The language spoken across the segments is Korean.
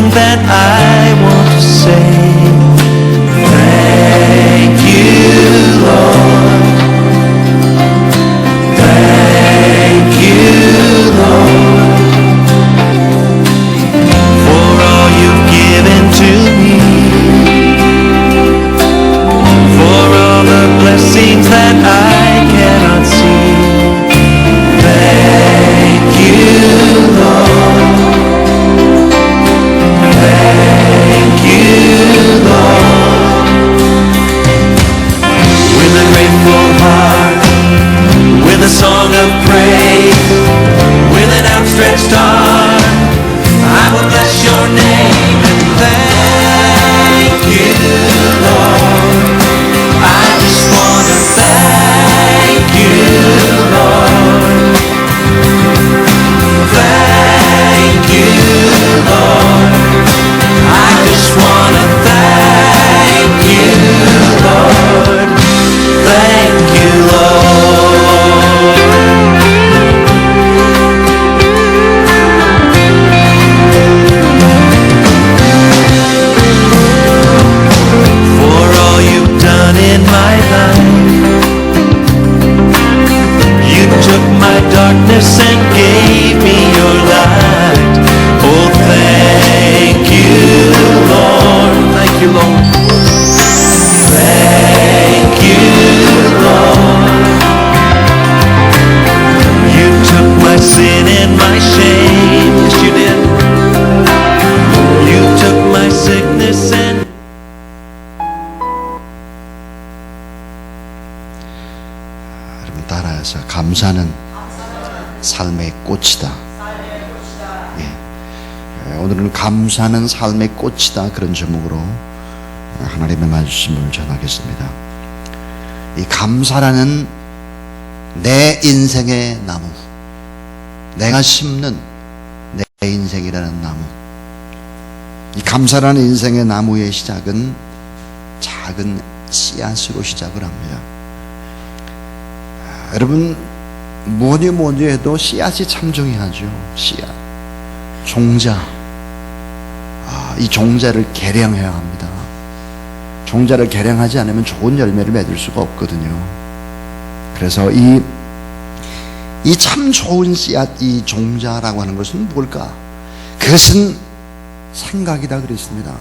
thing that I want to say. Thank you, Lord. Thank you, Lord, for all you've given to me, for all the blessings that I cannot see. Thank you, Lord. Thank you, Lord. With a grateful heart, with a song of praise, with an outstretched arm, I will bless your name and thank you, Lord. I just want to thank you, Lord. Thank you, Lord. I just want to thank you, Lord. Thank you, Lord. For all you've done in my life, you took my darkness and gave me your light. Oh, thank you, Lord. Thank you, Lord. Thank you, Lord. You took my sin and my shame. Yes, you did. You took my sickness and 여러분 따라해서 감사는 삶의 꽃이다. 예. 오늘은 감사는 삶의 꽃이다, 그런 제목으로 하나님의 말씀을 전하겠습니다. 이 감사라는 내 인생의 나무, 내가 심는 내 인생이라는 나무, 이 감사라는 인생의 나무의 시작은 작은 씨앗으로 시작을 합니다. 여러분, 뭐니 해도 씨앗이 참 중요하죠. 씨앗, 종자. 이 종자를 개량해야 합니다. 종자를 개량하지 않으면 좋은 열매를 맺을 수가 없거든요. 그래서 이 참 좋은 씨앗, 이 종자라고 하는 것은 뭘까? 그것은 생각이다 그랬습니다.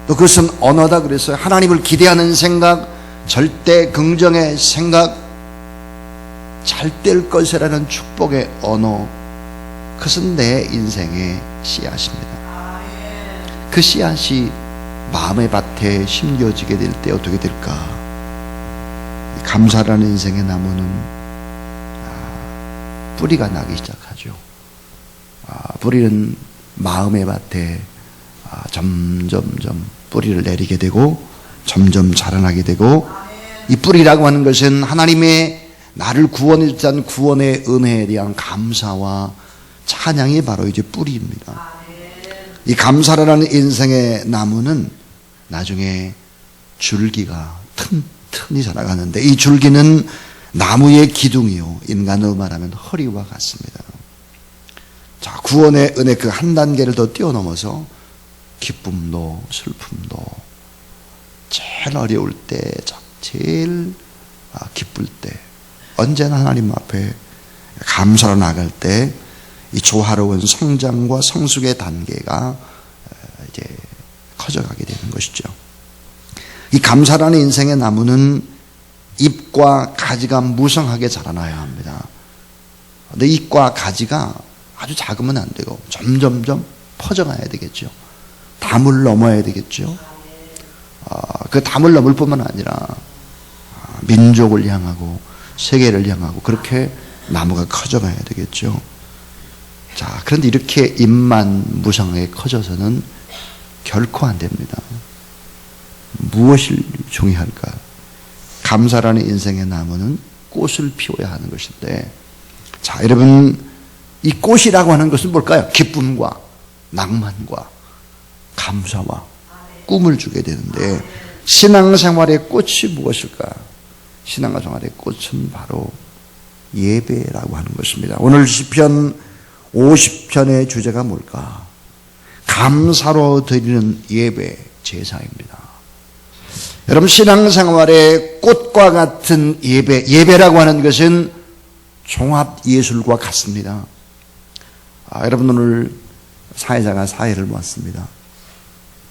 또 그것은 언어다 그랬어요. 하나님을 기대하는 생각, 절대 긍정의 생각, 잘 될 것이라는 축복의 언어, 그것은 내 인생의 씨앗입니다. 그 씨앗이 마음의 밭에 심겨지게 될 때 어떻게 될까? 감사라는 인생의 나무는 뿌리가 나기 시작하죠. 뿌리는 마음의 밭에 점점점 뿌리를 내리게 되고 점점 자라나게 되고, 이 뿌리라고 하는 것은 하나님의 나를 구원해 주신 구원의 은혜에 대한 감사와 찬양이 바로 이제 뿌리입니다. 이 감사라는 인생의 나무는 나중에 줄기가 튼튼히 자라가는데, 이 줄기는 나무의 기둥이요, 인간으로 말하면 허리와 같습니다. 자, 구원의 은혜 그 한 단계를 더 뛰어넘어서 기쁨도 슬픔도, 제일 어려울 때, 제일 기쁠 때, 언제나 하나님 앞에 감사로 나갈 때 이 조화로운 성장과 성숙의 단계가 이제 커져가게 되는 것이죠. 이 감사라는 인생의 나무는 잎과 가지가 무성하게 자라나야 합니다. 근데 잎과 가지가 아주 작으면 안 되고 점점점 퍼져가야 되겠죠. 담을 넘어야 되겠죠. 그 담을 넘을 뿐만 아니라 민족을 향하고 세계를 향하고 그렇게 나무가 커져가야 되겠죠. 자, 그런데 이렇게 잎만 무성하게 커져서는 결코 안 됩니다. 무엇이 중요할까? 감사라는 인생의 나무는 꽃을 피워야 하는 것인데, 자, 여러분, 이 꽃이라고 하는 것은 뭘까요? 기쁨과 낭만과 감사와 꿈을 주게 되는데, 신앙생활의 꽃이 무엇일까? 신앙생활의 꽃은 바로 예배라고 하는 것입니다. 오늘 시편 50편의 주제가 뭘까? 감사로 드리는 예배, 제사입니다. 여러분, 신앙생활의 꽃과 같은 예배라고 하는 것은 종합예술과 같습니다. 여러분, 오늘 사회자가 사회를 모았습니다.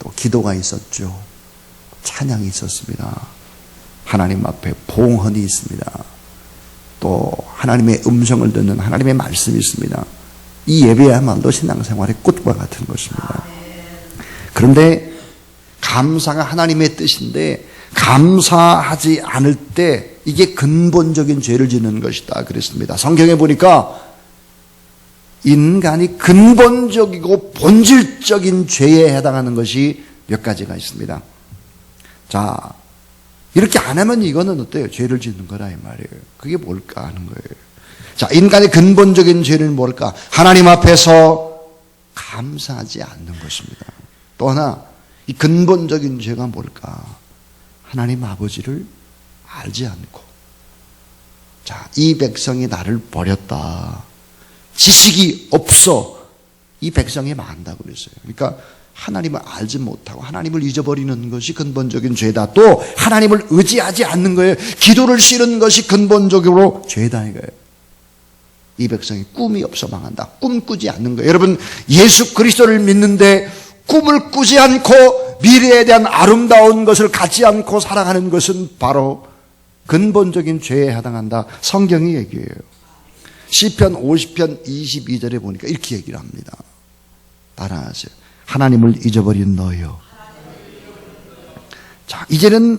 또 기도가 있었죠. 찬양이 있었습니다. 하나님 앞에 봉헌이 있습니다. 또 하나님의 음성을 듣는 하나님의 말씀이 있습니다. 이 예배야말로 신앙생활의 꽃과 같은 것입니다. 그런데 감사가 하나님의 뜻인데 감사하지 않을 때 이게 근본적인 죄를 짓는 것이다 그랬습니다. 성경에 보니까 인간이 근본적이고 본질적인 죄에 해당하는 것이 몇 가지가 있습니다. 자, 이렇게 안 하면 이거는 어때요? 죄를 짓는 거라 이 말이에요. 그게 뭘까 하는 거예요. 자, 인간의 근본적인 죄는 뭘까? 하나님 앞에서 감사하지 않는 것입니다. 또 하나, 이 근본적인 죄가 뭘까? 하나님 아버지를 알지 않고, 자, 이 백성이 나를 버렸다. 지식이 없어. 이 백성이 망한다고 그랬어요. 그러니까 하나님을 알지 못하고 하나님을 잊어버리는 것이 근본적인 죄다. 또 하나님을 의지하지 않는 거예요. 기도를 싫은 것이 근본적으로 죄다 이거예요. 이 백성이 꿈이 없어 망한다. 꿈 꾸지 않는 거예요. 여러분, 예수 그리스도를 믿는데 꿈을 꾸지 않고 미래에 대한 아름다운 것을 갖지 않고 살아가는 것은 바로 근본적인 죄에 해당한다. 성경이 얘기해요. 시편 50편 22절에 보니까 이렇게 얘기를 합니다. 따라하세요. 하나님을 잊어버린 너요. 자, 이제는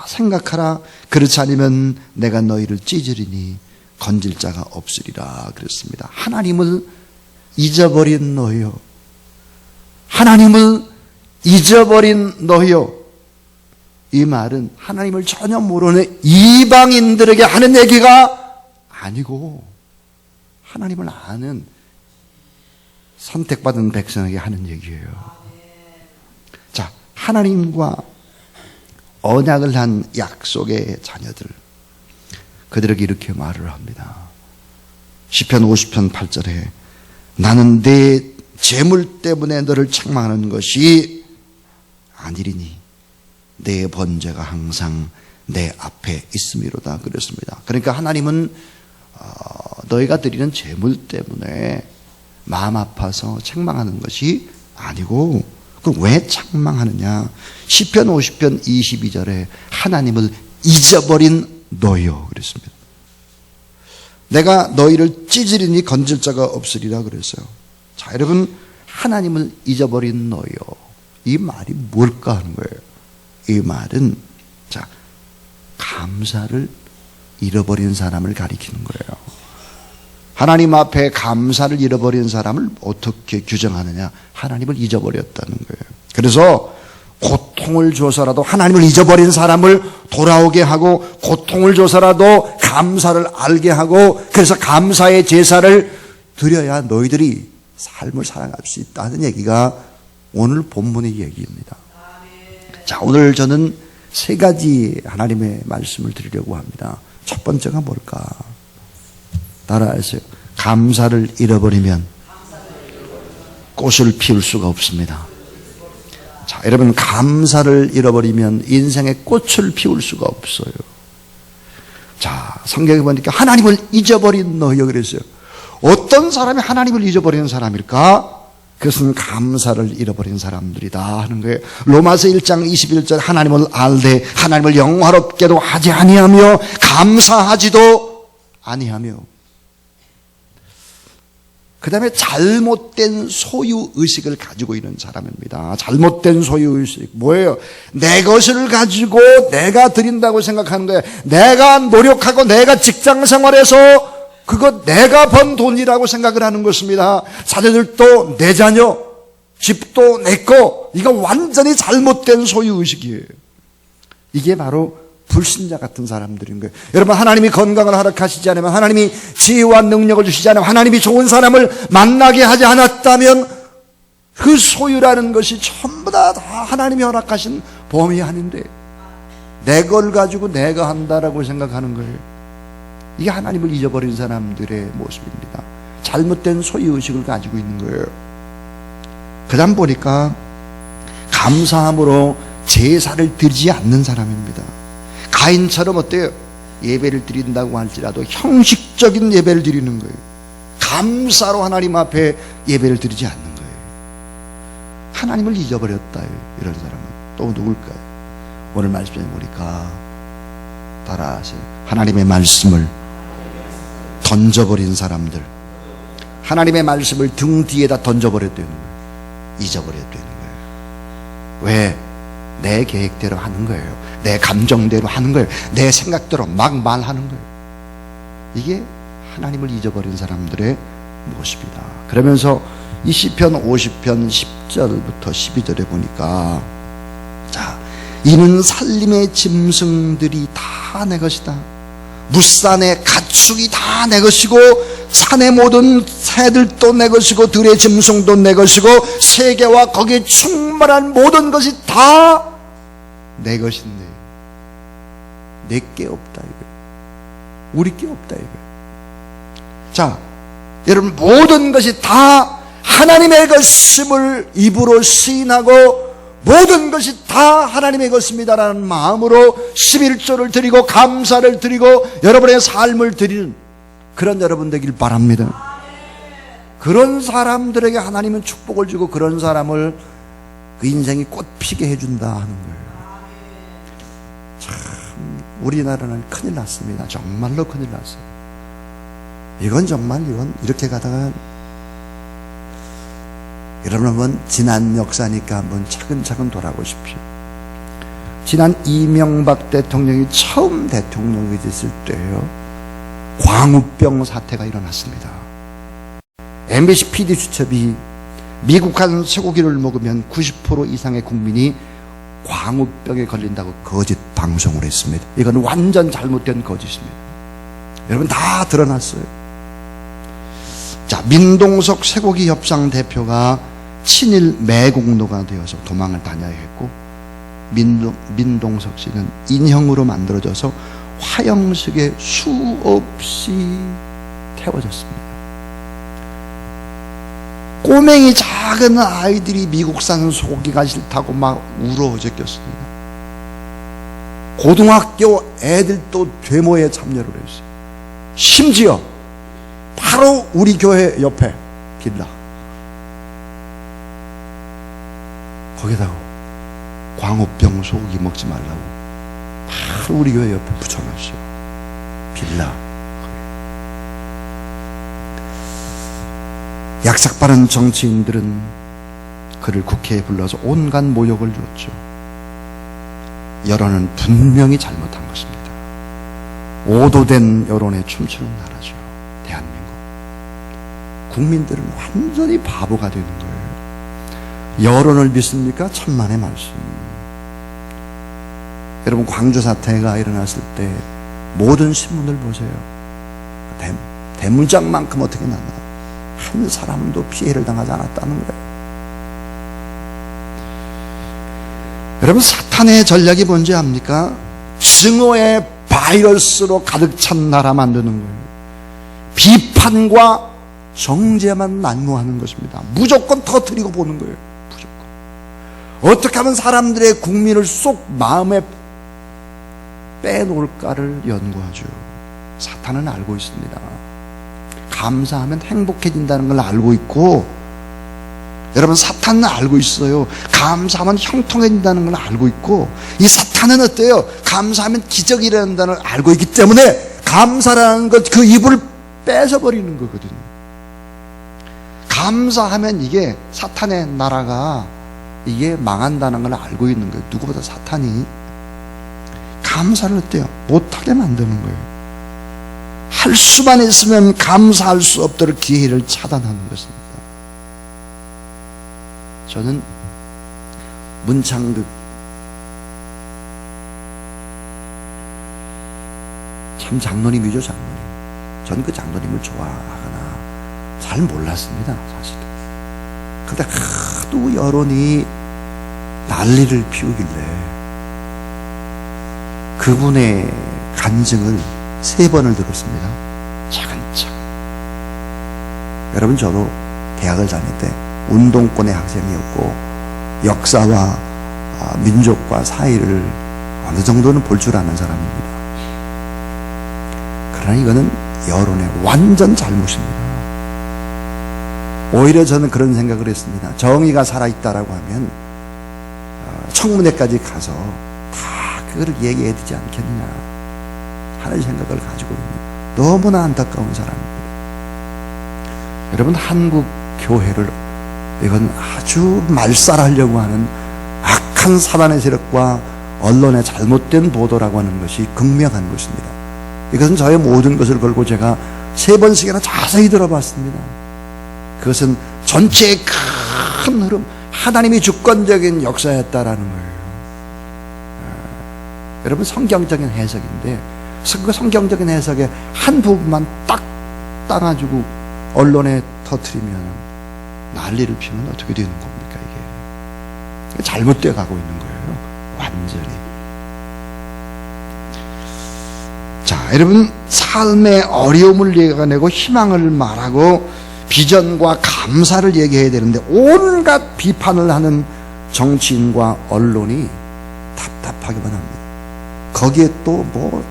생각하라. 그렇지 않으면 내가 너희를 찢으리니 건질 자가 없으리라 그랬습니다. 하나님을 잊어버린 너요. 하나님을 잊어버린 너요. 이 말은 하나님을 전혀 모르는 이방인들에게 하는 얘기가 아니고 하나님을 아는 선택받은 백성에게 하는 얘기예요. 자, 하나님과 언약을 한 약속의 자녀들, 그들에게 이렇게 말을 합니다. 시편 50편 8절에 나는 내 재물 때문에 너를 책망하는 것이 아니리니 내 번제가 항상 내 앞에 있음이로다 그랬습니다. 그러니까 하나님은 너희가 드리는 재물 때문에 마음 아파서 책망하는 것이 아니고, 그럼 왜 책망하느냐? 시편 50편 22절에 하나님을 잊어버린 너요 그랬습니다. 내가 너희를 찢으리니 건질 자가 없으리라 그랬어요. 자, 여러분, 하나님을 잊어버린 너요, 이 말이 뭘까 하는 거예요. 이 말은 자, 감사를 잃어버린 사람을 가리키는 거예요. 하나님 앞에 감사를 잃어버린 사람을 어떻게 규정하느냐? 하나님을 잊어버렸다는 거예요. 그래서 고통을 줘서라도 하나님을 잊어버린 사람을 돌아오게 하고, 고통을 줘서라도 감사를 알게 하고, 그래서 감사의 제사를 드려야 너희들이 삶을 살아갈 수 있다는 얘기가 오늘 본문의 얘기입니다. 자, 오늘 저는 세 가지 하나님의 말씀을 드리려고 합니다. 첫 번째가 뭘까? 따라하세요. 감사를 잃어버리면 꽃을 피울 수가 없습니다. 자, 여러분, 감사를 잃어버리면 인생의 꽃을 피울 수가 없어요. 자, 성경에 보니까 하나님을 잊어버린 너희여 그랬어요. 어떤 사람이 하나님을 잊어버리는 사람일까? 그것은 감사를 잃어버린 사람들이다 하는 거예요. 로마서 1장 21절 하나님을 알되 하나님을 영화롭게도 하지 아니하며 감사하지도 아니하며, 그 다음에 잘못된 소유의식을 가지고 있는 사람입니다. 잘못된 소유의식 뭐예요? 내 것을 가지고 내가 드린다고 생각하는 거예요. 내가 노력하고 내가 직장생활에서 그거 내가 번 돈이라고 생각을 하는 것입니다. 자녀들도 내 자녀, 집도 내 거, 이거 완전히 잘못된 소유의식이에요. 이게 바로 불신자 같은 사람들인 거예요. 여러분, 하나님이 건강을 허락하시지 않으면, 하나님이 지혜와 능력을 주시지 않으면, 하나님이 좋은 사람을 만나게 하지 않았다면 그 소유라는 것이 전부 다 하나님이 허락하신 범위 아닌데 내 걸 가지고 내가 한다라고 생각하는 거예요. 이게 하나님을 잊어버린 사람들의 모습입니다. 잘못된 소유의식을 가지고 있는 거예요. 그 다음 보니까 감사함으로 제사를 드리지 않는 사람입니다. 가인처럼 어때요? 예배를 드린다고 할지라도 형식적인 예배를 드리는 거예요. 감사로 하나님 앞에 예배를 드리지 않는 거예요. 하나님을 잊어버렸다, 이런 사람은 또 누굴까요? 오늘 말씀에 보니까 따라하세요. 하나님의 말씀을 던져버린 사람들, 하나님의 말씀을 등 뒤에다 던져버렸다는 거예요. 잊어버렸다는 거예요. 왜? 내 계획대로 하는 거예요. 내 감정대로 하는 거예요. 내 생각대로 막 말하는 거예요. 이게 하나님을 잊어버린 사람들의 모습이다. 그러면서 이 시편 50편 10절부터 12절에 보니까, 자, 이는 살림의 짐승들이 다 내 것이다. 무산의 가축이 다 내 것이고, 산의 모든 새들도 내 것이고, 들의 짐승도 내 것이고, 세계와 거기에 충만한 모든 것이 다 내 것인데 내게 없다, 이거예요. 우리 게 없다, 이거예요. 자, 여러분, 모든 것이 다 하나님의 것임을 입으로 시인하고 모든 것이 다 하나님의 것입니다라는 마음으로 11조를 드리고 감사를 드리고 여러분의 삶을 드리는 그런 여러분 되길 바랍니다. 그런 사람들에게 하나님은 축복을 주고 그런 사람을 그 인생이 꽃피게 해준다 하는 거예요. 참 우리나라는 큰일 났습니다. 정말로 큰일 났어요. 이건 이렇게 가다가 여러분 한번 지난 역사니까 한번 차근차근 돌아보십시오. 지난 이명박 대통령이 처음 대통령이 됐을 때요, 광우병 사태가 일어났습니다. MBC PD 수첩이 미국산 쇠고기를 먹으면 90% 이상의 국민이 광우병에 걸린다고 거짓 방송을 했습니다. 이건 완전 잘못된 거짓입니다. 여러분 다 드러났어요. 자, 민동석 쇠고기 협상 대표가 친일 매국노가 되어서 도망을 다녀야 했고, 민동석 씨는 인형으로 만들어져서 화형식에 수없이 태워졌습니다. 꼬맹이 작은 아이들이 미국산 소고기가 싫다고 막 울어 제꼈습니다. 고등학교 애들도 데모에 참여를 했어요. 심지어 바로 우리 교회 옆에 빌라, 거기다가 광우병 소고기 먹지 말라고 바로 우리 교회 옆에 붙여놨어요. 빌라. 약삭빠른 정치인들은 그를 국회에 불러서 온갖 모욕을 줬죠. 여론은 분명히 잘못한 것입니다. 오도된 여론에 춤추는 나라죠, 대한민국. 국민들은 완전히 바보가 되는 거예요. 여론을 믿습니까? 천만의 말씀. 여러분, 광주 사태가 일어났을 때 모든 신문을 보세요. 대문짝만큼 어떻게 났나? 한 사람도 피해를 당하지 않았다는 거예요. 여러분, 사탄의 전략이 뭔지 압니까? 증오의 바이러스로 가득 찬 나라 만드는 거예요. 비판과 정죄만 난무하는 것입니다. 무조건 터뜨리고 보는 거예요. 무조건. 어떻게 하면 사람들의 국민을 쏙 마음에 빼놓을까를 연구하죠. 사탄은 알고 있습니다. 감사하면 행복해진다는 걸 알고 있고, 여러분, 사탄은 알고 있어요. 감사하면 형통해진다는 걸 알고 있고, 이 사탄은 어때요? 감사하면 기적이 일어난다는 걸 알고 있기 때문에 감사라는 것, 그 입을 뺏어버리는 거거든요. 감사하면 이게 사탄의 나라가 이게 망한다는 걸 알고 있는 거예요. 누구보다 사탄이 감사를 어때요? 못하게 만드는 거예요. 할 수만 있으면 감사할 수 없도록 기회를 차단하는 것입니다. 저는 문창극 참 장로님이죠, 장로님. 전 그 장로님을 좋아하거나 잘 몰랐습니다, 사실은. 근데 하도 여론이 난리를 피우길래 그분의 간증을 3번을 들었습니다. 차근차근. 여러분, 저도 대학을 다닐 때 운동권의 학생이었고 역사와 민족과 사회를 어느 정도는 볼 줄 아는 사람입니다. 그러나 이거는 여론의 완전 잘못입니다. 오히려 저는 그런 생각을 했습니다. 정의가 살아있다라고 하면 청문회까지 가서 다 그거를 얘기해야 되지 않겠느냐 하는 생각을 가지고 있는 너무나 안타까운 사람입니다. 여러분, 한국 교회를 이건 아주 말살하려고 하는 악한 사단의 세력과 언론의 잘못된 보도라고 하는 것이 극명한 것입니다. 이것은 저의 모든 것을 걸고 제가 3번씩이나 자세히 들어봤습니다. 그것은 전체의 큰 흐름, 하나님이 주권적인 역사였다라는 거예요. 여러분, 성경적인 해석인데 그 성경적인 해석의 한 부분만 딱 따가지고 언론에 터뜨리면 난리를 피우면 어떻게 되는 겁니까? 이게 잘못되어 가고 있는 거예요. 완전히. 자, 여러분, 삶의 어려움을 얘기해내고 희망을 말하고 비전과 감사를 얘기해야 되는데 온갖 비판을 하는 정치인과 언론이 답답하기만 합니다. 거기에 또 뭐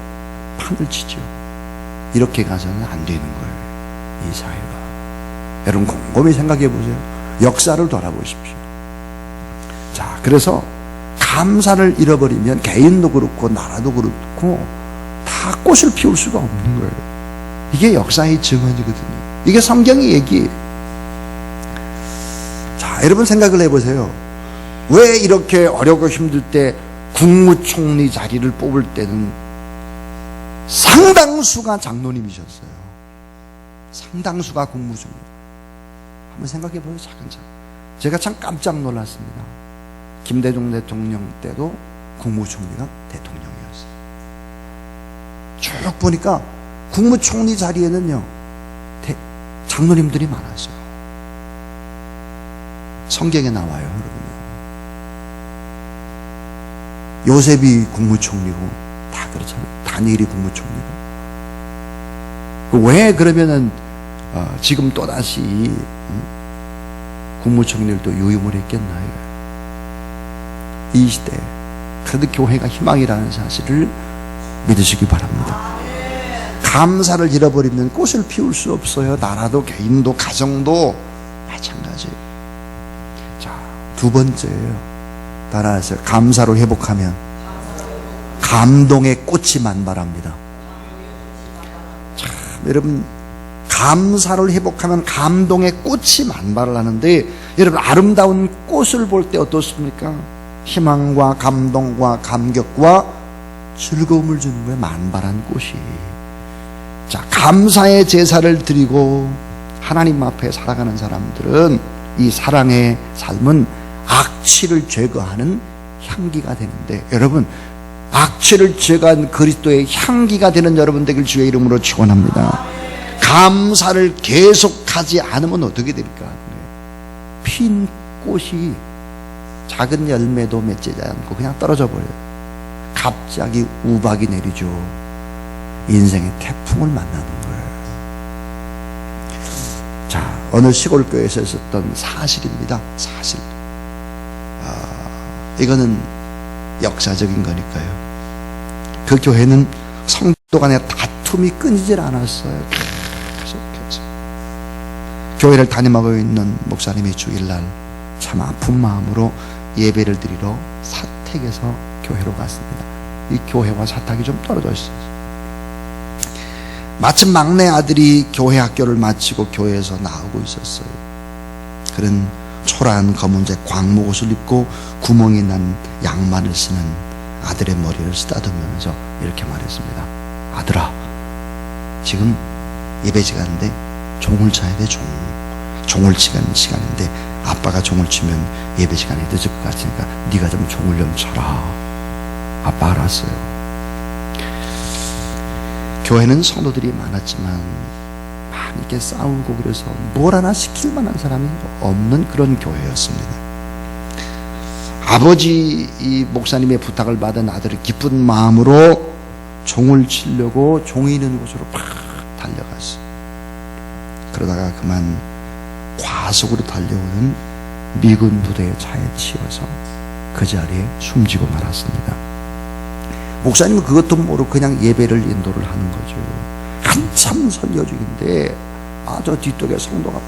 판을 치죠. 이렇게 가서는 안 되는 거예요. 이 사회가. 여러분, 곰곰이 생각해 보세요. 역사를 돌아보십시오. 자, 그래서 감사를 잃어버리면 개인도 그렇고 나라도 그렇고 다 꽃을 피울 수가 없는 거예요. 이게 역사의 증언이거든요. 이게 성경의 얘기예요. 자, 여러분 생각을 해보세요. 왜 이렇게 어렵고 힘들 때 국무총리 자리를 뽑을 때는 상당수가 장로님이셨어요. 상당수가 국무총리. 한번 생각해 보세요. 차근차근. 제가 참 깜짝 놀랐습니다. 김대중 대통령 때도 국무총리가 대통령이었어요. 쭉 보니까 국무총리 자리에는요, 장로님들이 많았어요. 성경에 나와요, 여러분요. 요셉이 국무총리고 다 그렇잖아요. 다니엘이 국무총리고. 왜 그러면은 지금 또다시 국무총리를 또 유임을 했겠나요? 이 시대에 그래도 교회가 희망이라는 사실을 믿으시기 바랍니다. 감사를 잃어버리면 꽃을 피울 수 없어요. 나라도 개인도 가정도 마찬가지예요. 자, 2번째예요. 따라서 감사로 회복하면 감동의 꽃이 만발합니다. 참, 여러분, 감사를 회복하면 감동의 꽃이 만발을 하는데, 여러분, 아름다운 꽃을 볼 때 어떻습니까? 희망과 감동과 감격과 즐거움을 주는 거예요. 만발한 꽃이. 자, 감사의 제사를 드리고 하나님 앞에 살아가는 사람들은 이 사랑의 삶은 악취를 제거하는 향기가 되는데, 여러분, 악취를 제거한 그리스도의 향기가 되는 여러분 되길 주의 이름으로 축원합니다. 감사를 계속하지 않으면 어떻게 될까? 핀 꽃이 작은 열매도 맺지 않고 그냥 떨어져 버려요. 갑자기 우박이 내리죠. 인생의 태풍을 만나는 거예요. 자, 어느 시골 교회에서 있었던 사실입니다. 사실. 이거는 역사적인 거니까요. 그 교회는 성도 간의 다툼이 끊이질 않았어요. 계속해서. 교회를 담임하고 있는 목사님이 주일날 참 아픈 마음으로 예배를 드리러 사택에서 교회로 갔습니다. 이 교회와 사택이 좀 떨어져 있어요. 마침 막내 아들이 교회 학교를 마치고 교회에서 나오고 있었어요. 그런 초라한 검은색 광목옷을 입고 구멍이 난 양말을 신은 아들의 머리를 쓰다듬으면서 이렇게 말했습니다. 아들아, 지금 예배 시간인데 종을 쳐야 돼. 종을 치는 시간인데 아빠가 종을 치면 예배 시간이 늦을 것 같으니까 네가 좀 종을 좀 쳐라. 아빠 알았어요. 교회는 성도들이 많았지만 이렇게 싸우고 그래서 뭘 하나 시킬 만한 사람이 없는 그런 교회였습니다. 아버지 이 목사님의 부탁을 받은 아들이 기쁜 마음으로 종을 치려고 종이 있는 곳으로 팍 달려갔어요. 그러다가 그만 과속으로 달려오는 미군 부대의 차에 치여서 그 자리에 숨지고 말았습니다. 목사님은 그것도 모르고 그냥 예배를 인도를 하는 거죠. 한참 설교 중인데 저 뒤쪽에 성도가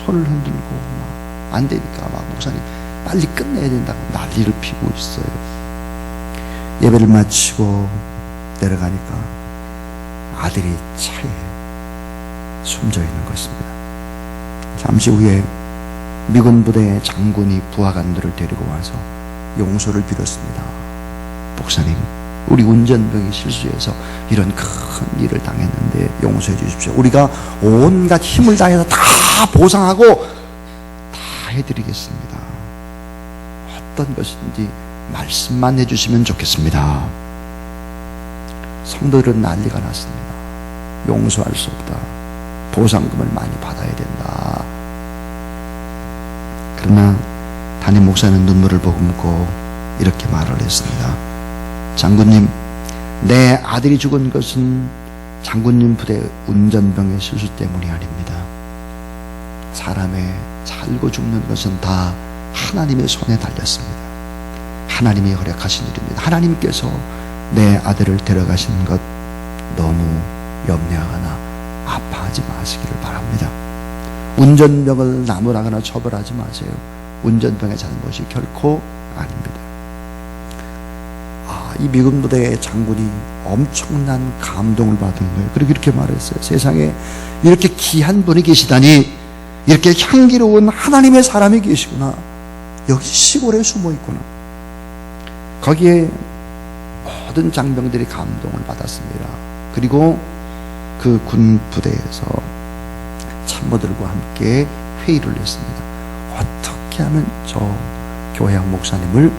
손을 흔들고 막 안 되니까 막 목사님 빨리 끝내야 된다고 난리를 피고 있어요. 예배를 마치고 내려가니까 아들이 차에 숨져 있는 것입니다. 잠시 후에 미군 부대의 장군이 부하관들을 데리고 와서 용서를 빌었습니다. 목사님, 우리 운전병이 실수해서 이런 큰 일을 당했는데 용서해 주십시오. 우리가 온갖 힘을 다해서 다 보상하고 다 해드리겠습니다. 어떤 것인지 말씀만 해주시면 좋겠습니다. 성도들은 난리가 났습니다. 용서할 수 없다. 보상금을 많이 받아야 된다. 그러나 담임 목사는 눈물을 머금고 이렇게 말을 했습니다. 장군님, 내 아들이 죽은 것은 장군님 부대 운전병의 실수 때문이 아닙니다. 사람의 살고 죽는 것은 다 하나님의 손에 달렸습니다. 하나님이 허락하신 일입니다. 하나님께서 내 아들을 데려가신 것 너무 염려하거나 아파하지 마시기를 바랍니다. 운전병을 나무라거나 처벌하지 마세요. 운전병의 잘못이 결코 아닙니다. 이 미군 부대의 장군이 엄청난 감동을 받은 거예요. 그리고 이렇게 말했어요. 세상에 이렇게 귀한 분이 계시다니, 이렇게 향기로운 하나님의 사람이 계시구나. 여기 시골에 숨어 있구나. 거기에 모든 장병들이 감동을 받았습니다. 그리고 그 군 부대에서 참모들과 함께 회의를 했습니다. 어떻게 하면 저 교회학 목사님을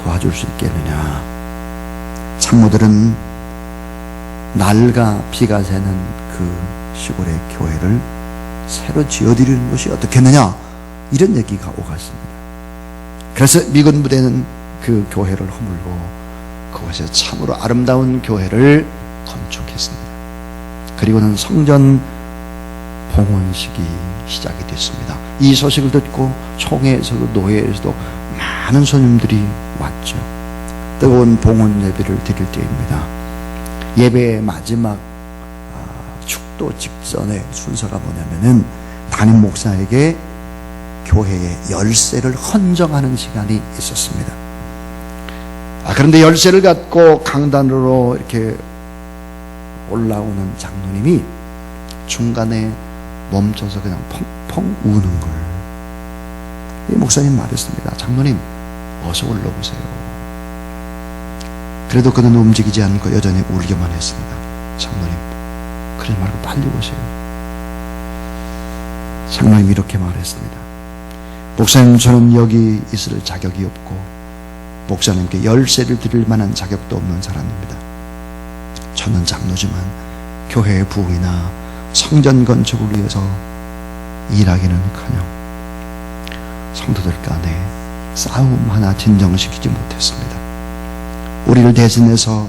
도와줄 수 있겠느냐. 참모들은 날과 비가 새는 그 시골의 교회를 새로 지어드리는 것이 어떻겠느냐, 이런 얘기가 오갔습니다. 그래서 미군 부대는 그 교회를 허물고 그곳에 참으로 아름다운 교회를 건축했습니다. 그리고는 성전 봉헌식이 시작이 됐습니다. 이 소식을 듣고 총회에서도 노회에서도 많은 손님들이 왔죠. 뜨거운 봉헌 예배를 드릴 때입니다. 예배의 마지막 축도 직전의 순서가 뭐냐면은 담임 목사에게 교회의 열쇠를 헌정하는 시간이 있었습니다. 그런데 열쇠를 갖고 강단으로 이렇게 올라오는 장로님이 중간에 멈춰서 그냥 펑펑 우는 걸. 이 목사님 말했습니다. 장로님, 어서 올라오세요. 그래도 그는 움직이지 않고 여전히 울기만 했습니다. 장로님, 그러지 말고 빨리 오세요. 장로님이 이렇게 말했습니다. 목사님, 저는 여기 있을 자격이 없고 목사님께 열쇠를 드릴 만한 자격도 없는 사람입니다. 저는 장로지만 교회의 부흥이나 성전 건축을 위해서 일하기는커녕 성도들 간에 싸움 하나 진정시키지 못했습니다. 우리를 대신해서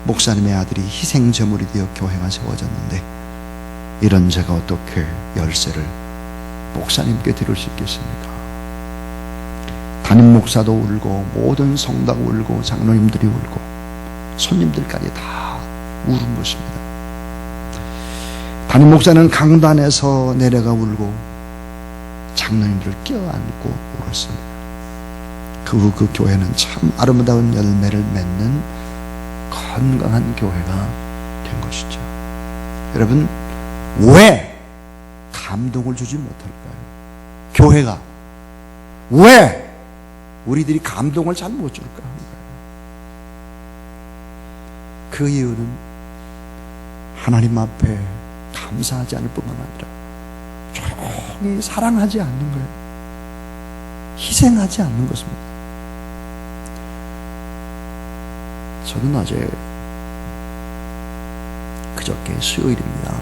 목사님의 아들이 희생제물이 되어 교회가 세워졌는데 이런 제가 어떻게 열쇠를 목사님께 드릴 수 있겠습니까? 담임 목사도 울고 모든 성도가 울고 장로님들이 울고 손님들까지 다 울은 것입니다. 담임 목사는 강단에서 내려가 울고 장로님들을 껴안고 울었습니다. 그 후 그 교회는 참 아름다운 열매를 맺는 건강한 교회가 된 것이죠. 여러분, 왜 감동을 주지 못할까요? 교회가 왜 우리들이 감동을 잘 못 줄까 합니까? 그 이유는 하나님 앞에 감사하지 않을 뿐만 아니라 조용히 사랑하지 않는 거예요. 희생하지 않는 것입니다. 저는 어제 그저께 수요일입니다.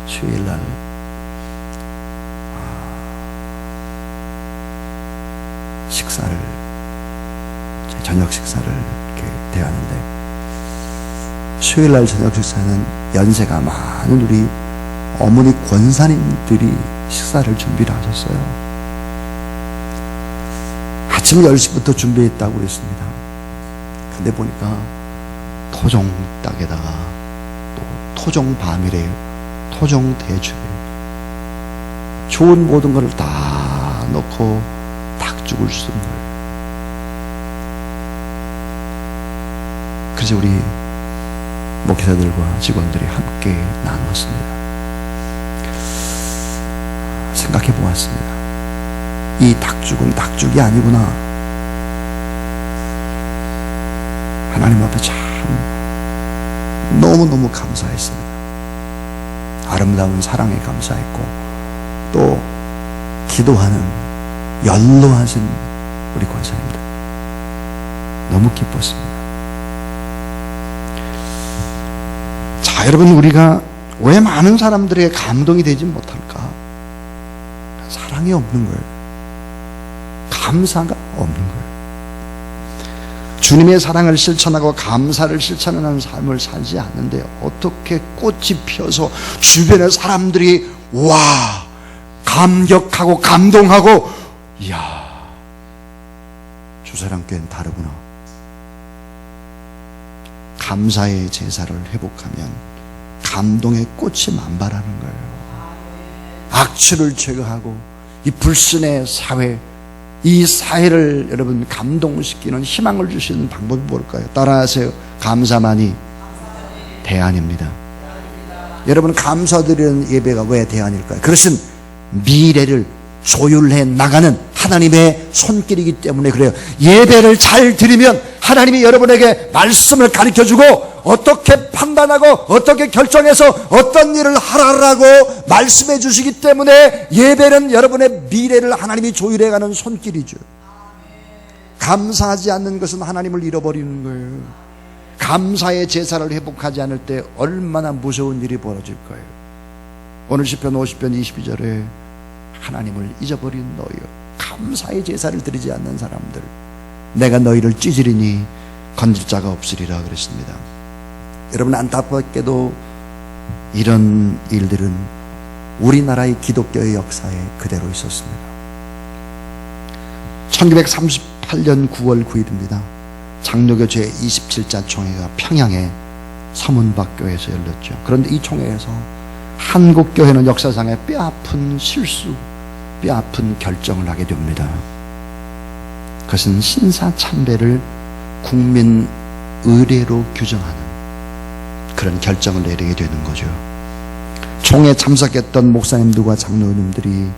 수요일날 식사를, 저녁 식사를 이렇게 대하는데 수요일날 저녁 식사는 연세가 많은 우리 어머니 권사님들이 식사를 준비를 하셨어요. 아침 10시부터 준비했다고 그랬습니다. 근데 보니까 토종 닭에다가 또 토종 바밀에 토종 대추에 좋은 모든 것을 다 넣고 닭죽을 쓴 거예요. 그래서 우리 목회자들과 직원들이 함께 나누었습니다. 생각해 보았습니다. 이 닭죽은 닭죽이 아니구나. 하나님 앞에 참 너무너무 감사했습니다. 아름다운 사랑에 감사했고 또 기도하는 연로하신 우리 권사님들 너무 기뻤습니다. 자, 여러분, 우리가 왜 많은 사람들에게 감동이 되지 못할까? 사랑이 없는 거예요. 감사가 없는 거예요. 주님의 사랑을 실천하고 감사를 실천하는 삶을 살지 않는데 어떻게 꽃이 피어서 주변의 사람들이 와 감격하고 감동하고 이야 주사랑교회는 다르구나. 감사의 제사를 회복하면 감동의 꽃이 만발하는 거예요. 악취를 제거하고 이 불신의 사회, 이 사회를 여러분 감동시키는 희망을 줄 수 있는 방법이 뭘까요? 따라하세요. 감사만이 대안입니다. 여러분, 감사드리는 예배가 왜 대안일까요? 그것은 미래를 조율해 나가는 하나님의 손길이기 때문에 그래요. 예배를 잘 드리면 하나님이 여러분에게 말씀을 가르쳐주고 어떻게 판단하고 어떻게 결정해서 어떤 일을 하라고 말씀해 주시기 때문에 예배는 여러분의 미래를 하나님이 조율해가는 손길이죠. 감사하지 않는 것은 하나님을 잃어버리는 거예요. 감사의 제사를 회복하지 않을 때 얼마나 무서운 일이 벌어질 거예요. 오늘 시편 50편 22절에 하나님을 잊어버린 너희여, 감사의 제사를 드리지 않는 사람들, 내가 너희를 찢으리니 건질 자가 없으리라 그랬습니다. 여러분, 안타깝게도 이런 일들은 우리나라의 기독교의 역사에 그대로 있었습니다. 1938년 9월 9일입니다. 장로교 제27자 총회가 평양의 서문박교회에서 열렸죠. 그런데 이 총회에서 한국교회는 역사상의 뼈아픈 실수, 뼈아픈 결정을 하게 됩니다. 그것은 신사참배를 국민 의례로 규정하는 그런 결정을 내리게 되는 거죠. 총회에 참석했던 목사님들과 장로님들이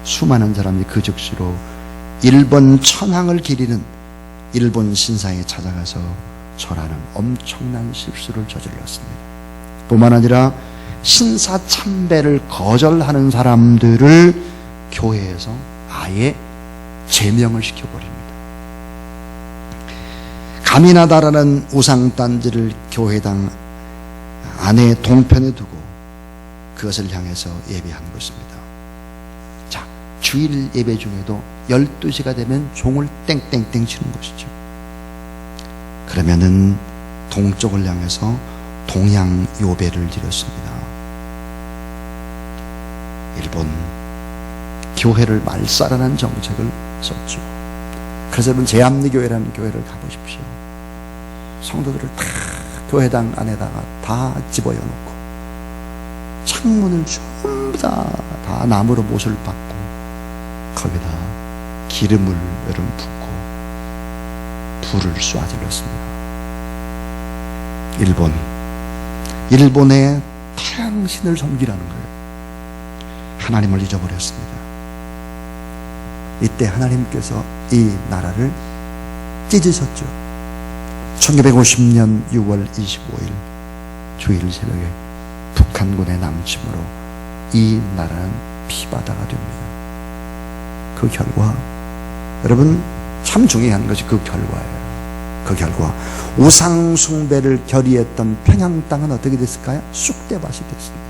수많은 사람이 그 즉시로 일본 천황을 기리는 일본 신사에 찾아가서 절하는 엄청난 실수를 저질렀습니다. 뿐만 아니라 신사참배를 거절하는 사람들을 교회에서 아예 제명을 시켜버립니다. 가미나다라는 우상단지를 교회당 안에 동편에 두고 그것을 향해서 예배한 것입니다. 자, 주일 예배 중에도 12시가 되면 종을 땡땡땡 치는 것이죠. 그러면은 동쪽을 향해서 동양 요배를 드렸습니다. 일본 교회를 말살하는 정책을 썼죠. 그래서 여러분, 제암리교회라는 교회를 가보십시오. 성도들을 다 교회당 안에다가 다 집어여 놓고 창문을 전부 다 나무로 못을 박고 거기다 기름을 여름 붓고 불을 쏘아질렀습니다. 일본의 태양신을 섬기라는 거예요. 하나님을 잊어버렸습니다. 이때 하나님께서 이 나라를 찢으셨죠. 1950년 6월 25일 주일 새벽에 북한군의 남침으로 이 나라는 피바다가 됩니다. 그 결과, 여러분, 참 중요한 것이 그 결과예요. 그 결과 우상 숭배를 결의했던 평양 땅은 어떻게 됐을까요? 쑥대밭이 됐습니다.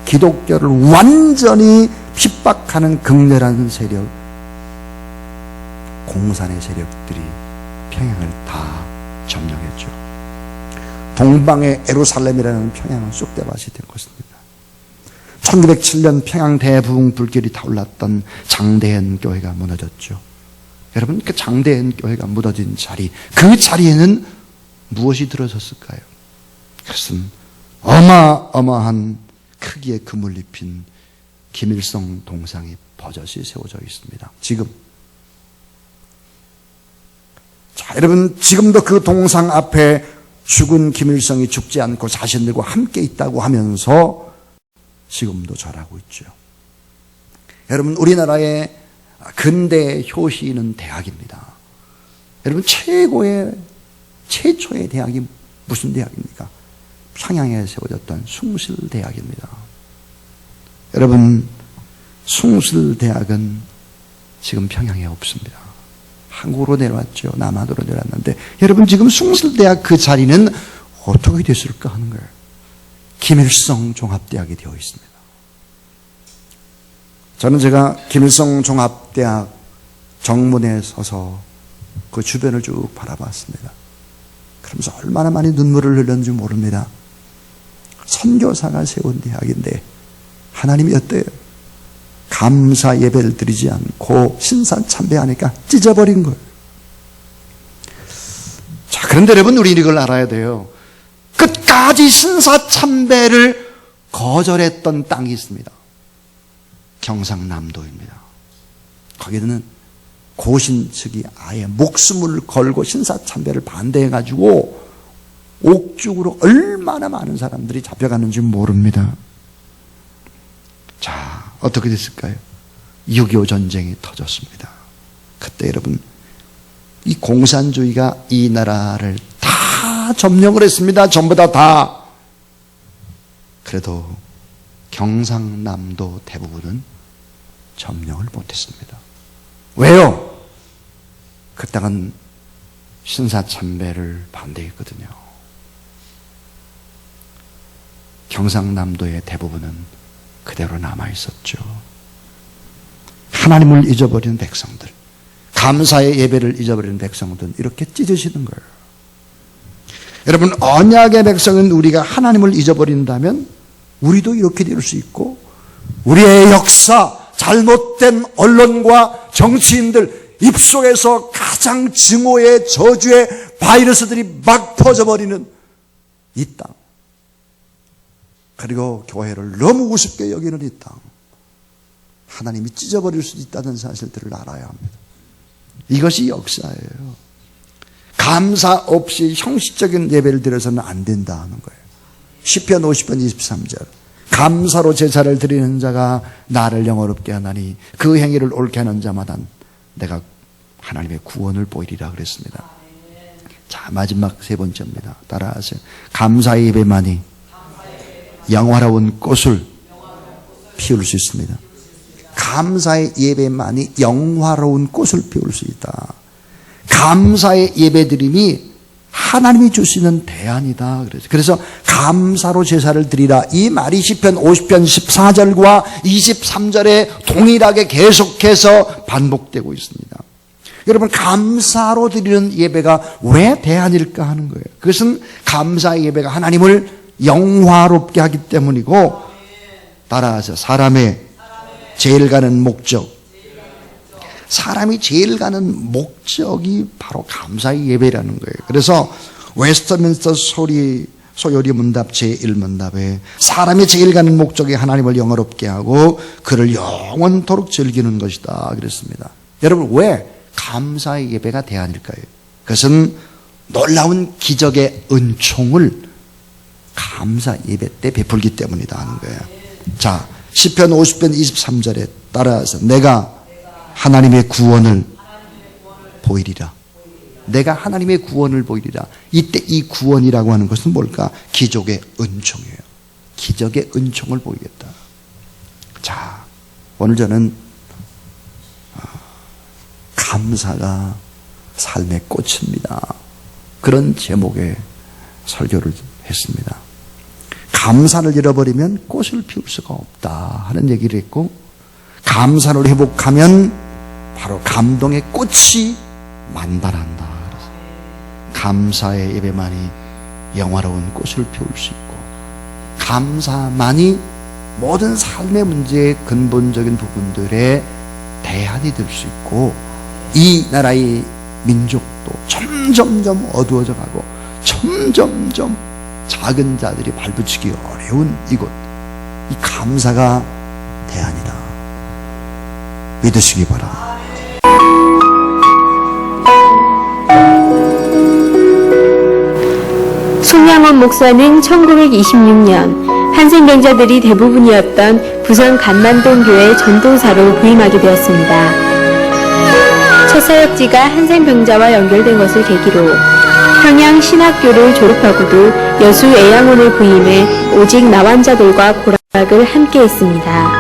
기독교를 완전히 핍박하는 극렬한 세력, 공산의 세력들이 평양을 다 점령했죠. 동방의 예루살렘이라는 평양은 쑥대밭이 된 것입니다. 1907년 평양 대부흥 불길이 타올랐던 장대현 교회가 무너졌죠. 여러분, 그 장대현 교회가 무너진 자리, 그 자리에는 무엇이 들어섰을까요? 그것은 어마어마한 크기의 금을 입힌 김일성 동상이 버젓이 세워져 있습니다. 지금. 자, 여러분, 지금도 그 동상 앞에 죽은 김일성이 죽지 않고 자신들과 함께 있다고 하면서 지금도 절하고 있죠. 여러분, 우리나라의 근대 효시는 대학입니다. 여러분, 최초의 대학이 무슨 대학입니까? 평양에 세워졌던 숭실대학입니다. 여러분, 숭실대학은 지금 평양에 없습니다. 한국으로 내려왔죠. 남한으로 내려왔는데, 여러분, 지금 숭실대학 그 자리는 어떻게 됐을까 하는 거예요. 김일성 종합대학이 되어 있습니다. 저는 제가 김일성 종합대학 정문에 서서 그 주변을 쭉 바라봤습니다. 그러면서 얼마나 많이 눈물을 흘렸는지 모릅니다. 선교사가 세운 대학인데 하나님이 어때요? 감사 예배를 드리지 않고 신사 참배하니까 찢어버린 거예요. 자, 그런데 여러분, 우리 이걸 알아야 돼요. 끝까지 신사 참배를 거절했던 땅이 있습니다. 경상남도입니다. 거기는 고신 측이 아예 목숨을 걸고 신사 참배를 반대해가지고 옥죽으로 얼마나 많은 사람들이 잡혀갔는지 모릅니다. 자, 어떻게 됐을까요? 6.25 전쟁이 터졌습니다. 그때 여러분, 이 공산주의가 이 나라를 다 점령을 했습니다. 전부 다. 그래도 경상남도 대부분은 점령을 못했습니다. 왜요? 그 땅은 신사참배를 반대했거든요. 경상남도의 대부분은 그대로 남아있었죠. 하나님을 잊어버리는 백성들, 감사의 예배를 잊어버리는 백성들은 이렇게 찢어지는 거예요. 여러분, 언약의 백성은 우리가 하나님을 잊어버린다면 우리도 이렇게 될 수 있고, 우리의 역사, 잘못된 언론과 정치인들 입속에서 가장 증오의 저주의 바이러스들이 막 퍼져버리는 이 땅, 그리고 교회를 너무 우습게 여기는 이 땅, 하나님이 찢어버릴 수 있다는 사실들을 알아야 합니다. 이것이 역사예요. 감사 없이 형식적인 예배를 드려서는 안 된다는 거예요. 시편 50편 23절, 감사로 제사를 드리는 자가 나를 영화롭게 하나니 그 행위를 옳게 하는 자마다 내가 하나님의 구원을 보이리라 그랬습니다. 자, 마지막 세 번째입니다. 따라하세요. 감사의 예배만이 영화로운 꽃을 피울 수 있습니다. 감사의 예배만이 영화로운 꽃을 피울 수 있다. 감사의 예배드림이 하나님이 주시는 대안이다. 그래서 감사로 제사를 드리라. 이 말이 시편 50편 14절과 23절에 동일하게 계속해서 반복되고 있습니다. 여러분, 감사로 드리는 예배가 왜 대안일까 하는 거예요. 그것은 감사의 예배가 하나님을 영화롭게 하기 때문이고, 따라서 사람의 제일 가는 목적, 사람이 제일 가는 목적이 바로 감사의 예배라는 거예요. 그래서 웨스트민스터 소요리 문답 제1문답에 사람이 제일 가는 목적이 하나님을 영화롭게 하고 그를 영원토록 즐기는 것이다 그랬습니다. 여러분, 왜 감사의 예배가 대안일까요? 그것은 놀라운 기적의 은총을 감사 예배 때 베풀기 때문이다 하는 거예요. 자, 시편 50편 23절에 따라서 내가 하나님의 구원을 보이리라. 내가 하나님의 구원을 보이리라. 이때 이 구원이라고 하는 것은 뭘까? 기적의 은총이에요. 기적의 은총을 보이겠다. 자, 오늘 저는 감사가 삶의 꽃입니다. 그런 제목의 설교를 했습니다. 감사를 잃어버리면 꽃을 피울 수가 없다 하는 얘기를 했고, 감사를 회복하면 바로 감동의 꽃이 만발한다. 감사의 예배만이 영화로운 꽃을 피울 수 있고, 감사만이 모든 삶의 문제의 근본적인 부분들의 대안이 될 수 있고, 이 나라의 민족도 점점점 어두워져 가고 점점점 작은 자들이 발붙이기 어려운 이곳, 이 감사가 대안이다 믿으시기 바랍니다. 송양원 목사는 1926년 한센병자들이 대부분이었던 부산 간만동 교회 전도사로 부임하게 되었습니다. 첫 사역지가 한센병자와 연결된 것을 계기로 평양 신학교를 졸업하고도 여수 애양원에 부임해 오직 나환자들과 고락을 함께 했습니다.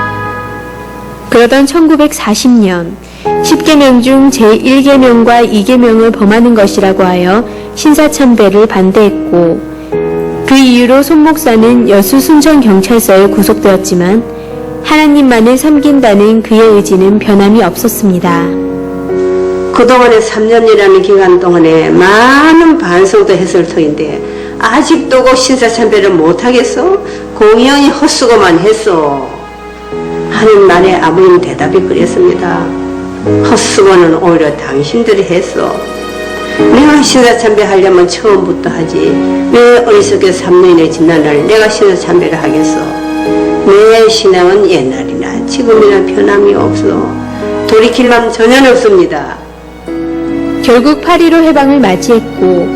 그러던 1940년 10계명 중 제1계명과 2계명을 범하는 것이라고 하여 신사참배를 반대했고, 그 이유로 손 목사는 여수 순천경찰서에 구속되었지만 하나님만을 섬긴다는 그의 의지는 변함이 없었습니다. 그동안에 3년이라는 기간 동안에 많은 반성도 했을 터인데 아직도 그 신사참배를 못하겠어? 공연히 헛수고만 했어. 하는 말에 아버님 대답이 그랬습니다. 헛수고는 오히려 당신들이 했어. 내가 신사참배 하려면 처음부터 하지. 왜 어리석게 3년이 지난 날 내가 신사참배를 하겠어? 내 신앙은 옛날이나 지금이나 변함이 없어. 돌이킬 맘 전혀 없습니다. 결국 8.15 해방을 맞이했고,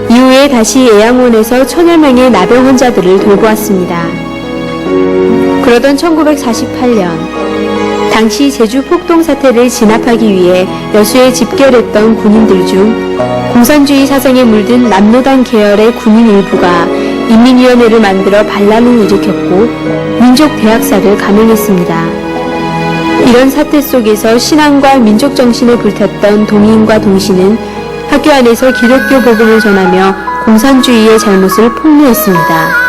이후에 다시 애양원에서 1000여 명의 나병 환자들을 돌보았습니다. 그러던 1948년, 당시 제주 폭동 사태를 진압하기 위해 여수에 집결했던 군인들 중 공산주의 사상에 물든 남로당 계열의 군인 일부가 인민위원회를 만들어 반란을 일으켰고 민족대학살을 감행했습니다. 이런 사태 속에서 신앙과 민족 정신을 불탔던 동인과 동신은 학교 안에서 기독교 복음을 전하며 공산주의의 잘못을 폭로했습니다.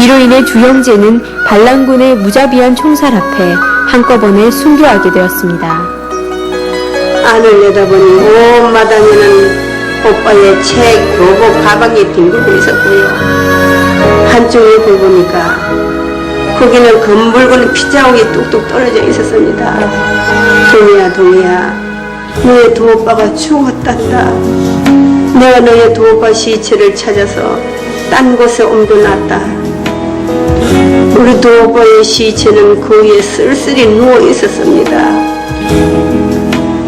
이로 인해 두 형제는 반란군의 무자비한 총살 앞에 한꺼번에 순교하게 되었습니다. 안을 내다보니 온 마당에는 오빠의 책, 교복, 가방이 뒹굴고 있었고요. 한쪽에 굴보니까 거기는 검붉은 핏자국이 뚝뚝 떨어져 있었습니다. 동이야, 동이야, 너의 두 오빠가 죽었단다. 내가 너의 두 오빠 시체를 찾아서 딴 곳에 옮겨놨다. 우리 두 오빠의 시체는 그 위에 쓸쓸히 누워 있었습니다.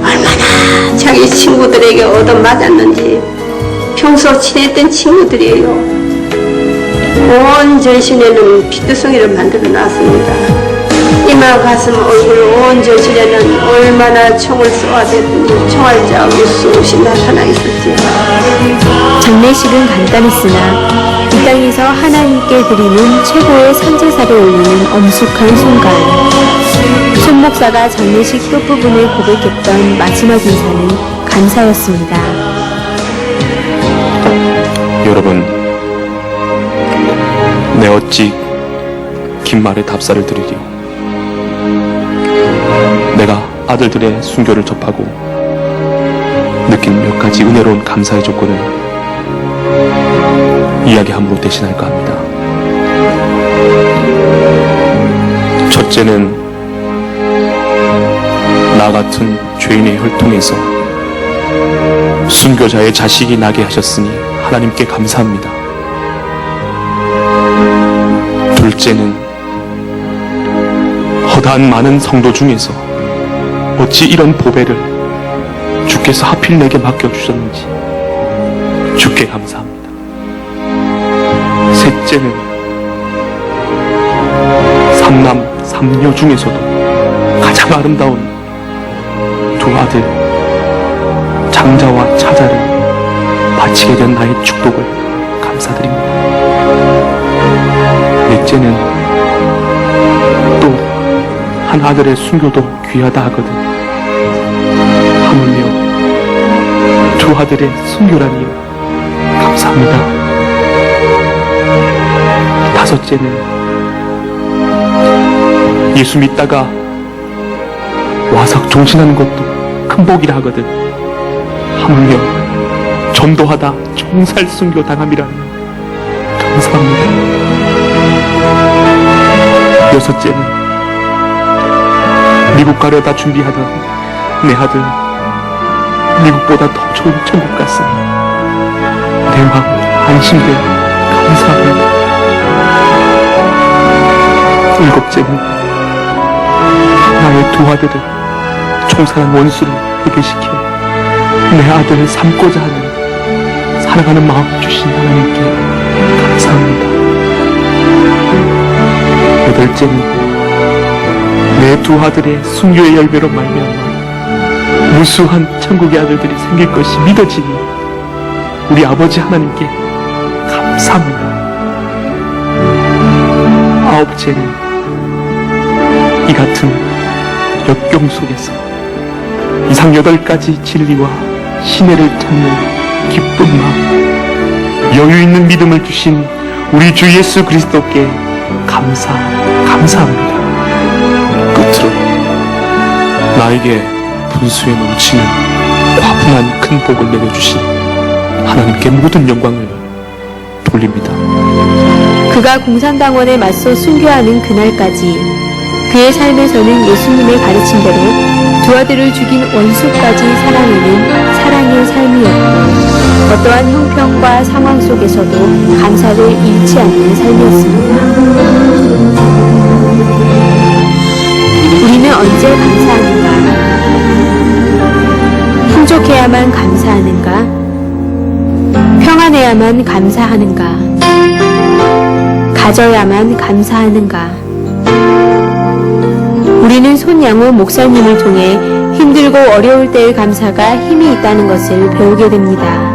얼마나 자기 친구들에게 얻어맞았는지. 평소 친했던 친구들이에요. 온 전신에는 피투성이를 만들어 놨습니다. 이마, 가슴, 얼굴, 온 전신에는 얼마나 총을 쏘아댔더니 총알 자국이 수없이 나타나 있었지요. 장례식은 간단했으나 이 땅에서 하나님께 드리는 최고의 선제사를 올리는 엄숙한 순간, 손 목사가 장례식 끝부분에 고백했던 마지막 인사는 감사였습니다. 여러분, 내 어찌 긴 말에 답사를 드리리요. 내가 아들들의 순교를 접하고 느낀 몇 가지 은혜로운 감사의 조건을 이야기함으로 대신할까 합니다. 첫째는 나 같은 죄인의 혈통에서 순교자의 자식이 나게 하셨으니 하나님께 감사합니다. 둘째는 허다한 많은 성도 중에서 어찌 이런 보배를 주께서 하필 내게 맡겨주셨는지 주께 감사합니다. 셋째는 삼남 삼녀 중에서도 가장 아름다운 두 아들 장자와 차자를 바치게 된 나의 축복을 감사드립니다. 넷째는 또 한 아들의 순교도 귀하다 하거든 하물며 두 아들의 순교라니요 감사합니다. 다섯째는 예수 믿다가 와서 종신하는 것도 큰 복이라 하거든 하물며 전도하다 총살 순교 당함이라니 감사합니다. 6째는 미국 가려다 준비하던 내 아들 미국보다 더 좋은 천국 갔으니 내 마음 안심돼 감사합니다. 7째는 나의 두 아들을 총살한 원수를 회개시켜 내 아들을 삼고자 하는 사랑하는 마음 주신 하나님께 감사합니다. 8째는 내 두 아들의 순교의 열매로 말미암아 무수한 천국의 아들들이 생길 것이 믿어지니 우리 아버지 하나님께 감사합니다. 9째는 이 같은 역경 속에서 이상 8가지 진리와 신뢰를 찾는 기쁜 마음, 여유 있는 믿음을 주신 우리 주 예수 그리스도께 감사합니다. 끝으로 나에게 분수에 넘치는 과분한 큰 복을 내려주신 하나님께 모든 영광을 돌립니다. 그가 공산당원에 맞서 순교하는 그날까지 그의 삶에서는 예수님의 가르침대로 두 아들을 죽인 원수까지 사랑하는 사랑의 삶이었고 어떠한 형편과 상황 속에서도 감사를 잃지 않는 삶이었습니다. 우리는 언제 감사하는가? 풍족해야만 감사하는가? 평안해야만 감사하는가? 가져야만 감사하는가? 우리는 손양호 목사님을 통해 힘들고 어려울 때의 감사가 힘이 있다는 것을 배우게 됩니다.